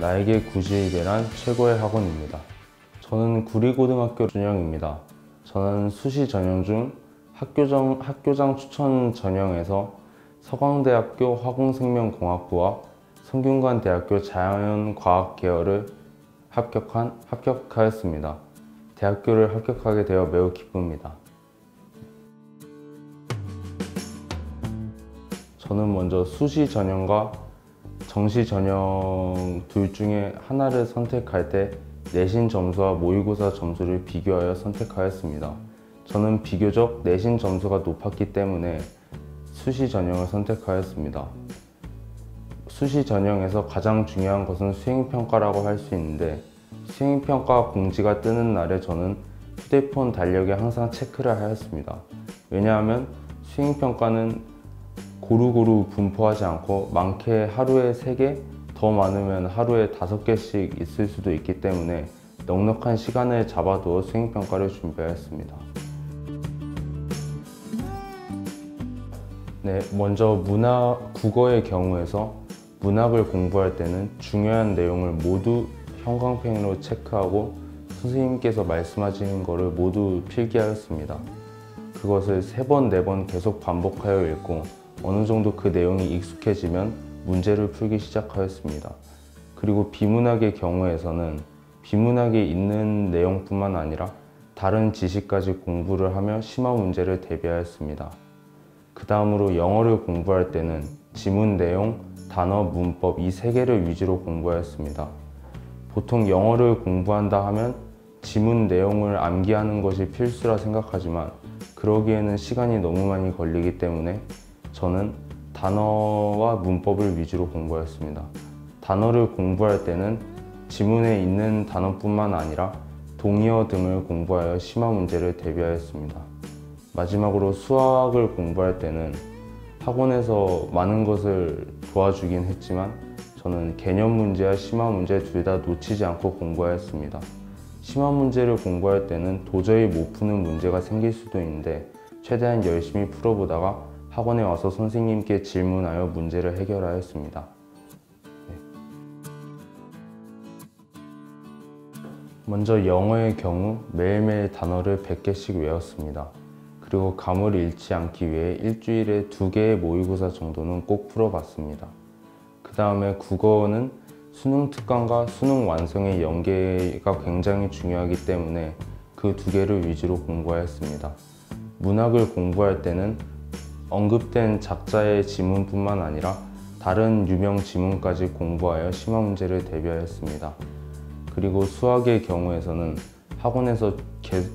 나에게 구시이베란 최고의 학원입니다. 저는 구리고등학교 준영입니다. 저는 수시 전형 중 학교장 추천 전형에서 서강대학교 화공생명공학부와 성균관대학교 자연과학 계열을 합격하였습니다. 대학교를 합격하게 되어 매우 기쁩니다. 저는 먼저 수시 전형과 정시 전형 둘 중에 하나를 선택할 때 내신 점수와 모의고사 점수를 비교하여 선택하였습니다. 저는 비교적 내신 점수가 높았기 때문에 수시 전형을 선택하였습니다. 수시 전형에서 가장 중요한 것은 수행평가라고 할 수 있는데, 수행평가 공지가 뜨는 날에 저는 휴대폰 달력에 항상 체크를 하였습니다. 왜냐하면 수행평가는 고루고루 분포하지 않고 많게 하루에 3개, 더 많으면 하루에 5개씩 있을 수도 있기 때문에 넉넉한 시간을 잡아두어 수행평가를 준비하였습니다. 먼저 국어의 경우에서 문학을 공부할 때는 중요한 내용을 모두 형광펜으로 체크하고 선생님께서 말씀하시는 것을 모두 필기하였습니다. 그것을 3번, 4번 계속 반복하여 읽고 어느 정도 그 내용이 익숙해지면 문제를 풀기 시작하였습니다. 그리고 비문학의 경우에서는 비문학에 있는 내용뿐만 아니라 다른 지식까지 공부를 하며 심화 문제를 대비하였습니다. 그 다음으로 영어를 공부할 때는 지문 내용, 단어, 문법 이 3개를 위주로 공부하였습니다. 보통 영어를 공부한다 하면 지문 내용을 암기하는 것이 필수라 생각하지만 그러기에는 시간이 너무 많이 걸리기 때문에 저는 단어와 문법을 위주로 공부하였습니다. 단어를 공부할 때는 지문에 있는 단어뿐만 아니라 동의어 등을 공부하여 심화 문제를 대비하였습니다. 마지막으로 수학을 공부할 때는 학원에서 많은 것을 도와주긴 했지만 저는 개념 문제와 심화 문제 둘 다 놓치지 않고 공부하였습니다. 심화 문제를 공부할 때는 도저히 못 푸는 문제가 생길 수도 있는데 최대한 열심히 풀어보다가 학원에 와서 선생님께 질문하여 문제를 해결하였습니다. 먼저 영어의 경우 매일매일 단어를 100개씩 외웠습니다. 그리고 감을 잃지 않기 위해 일주일에 2개의 모의고사 정도는 꼭 풀어봤습니다. 그 다음에 국어는 수능 특강과 수능 완성의 연계가 굉장히 중요하기 때문에 그 2개를 위주로 공부하였습니다. 문학을 공부할 때는 언급된 작자의 지문뿐만 아니라 다른 유명 지문까지 공부하여 심화 문제를 대비하였습니다. 그리고 수학의 경우에서는 학원에서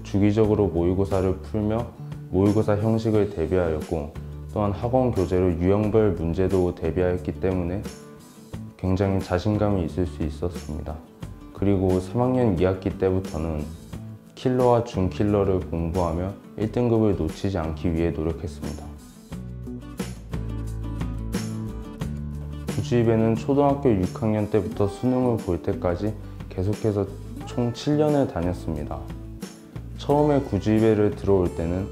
주기적으로 모의고사를 풀며 모의고사 형식을 대비하였고 또한 학원 교재로 유형별 문제도 대비하였기 때문에 굉장히 자신감이 있을 수 있었습니다. 그리고 3학년 2학기 때부터는 킬러와 준킬러를 공부하며 1등급을 놓치지 않기 위해 노력했습니다. 구시이베는 초등학교 6학년 때부터 수능을 볼 때까지 계속해서 총 7년을 다녔습니다. 처음에 구시이베를 들어올 때는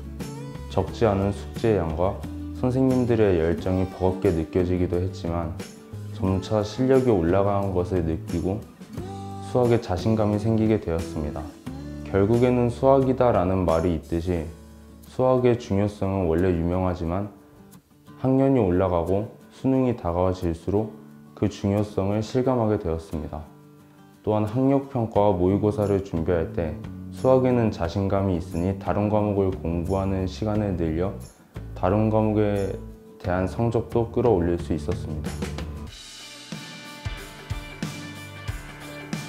적지 않은 숙제의 양과 선생님들의 열정이 버겁게 느껴지기도 했지만 점차 실력이 올라가는 것을 느끼고 수학에 자신감이 생기게 되었습니다. 결국에는 수학이다 라는 말이 있듯이 수학의 중요성은 원래 유명하지만 학년이 올라가고 수능이 다가와질수록 그 중요성을 실감하게 되었습니다. 또한 학력평가와 모의고사를 준비할 때 수학에는 자신감이 있으니 다른 과목을 공부하는 시간을 늘려 다른 과목에 대한 성적도 끌어올릴 수 있었습니다.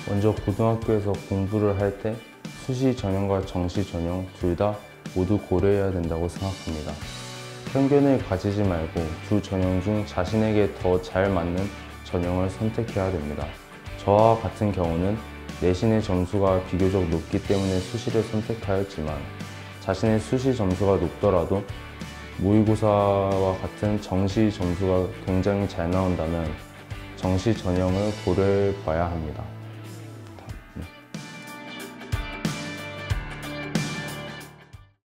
먼저 고등학교에서 공부를 할 때 수시 전형과 정시 전형 둘 다 모두 고려해야 된다고 생각합니다. 편견을 가지지 말고 두 전형 중 자신에게 더 잘 맞는 전형을 선택해야 됩니다. 저와 같은 경우는 내신의 점수가 비교적 높기 때문에 수시를 선택하였지만 자신의 수시 점수가 높더라도 모의고사와 같은 정시 점수가 굉장히 잘 나온다면 정시 전형을 고려해 봐야 합니다.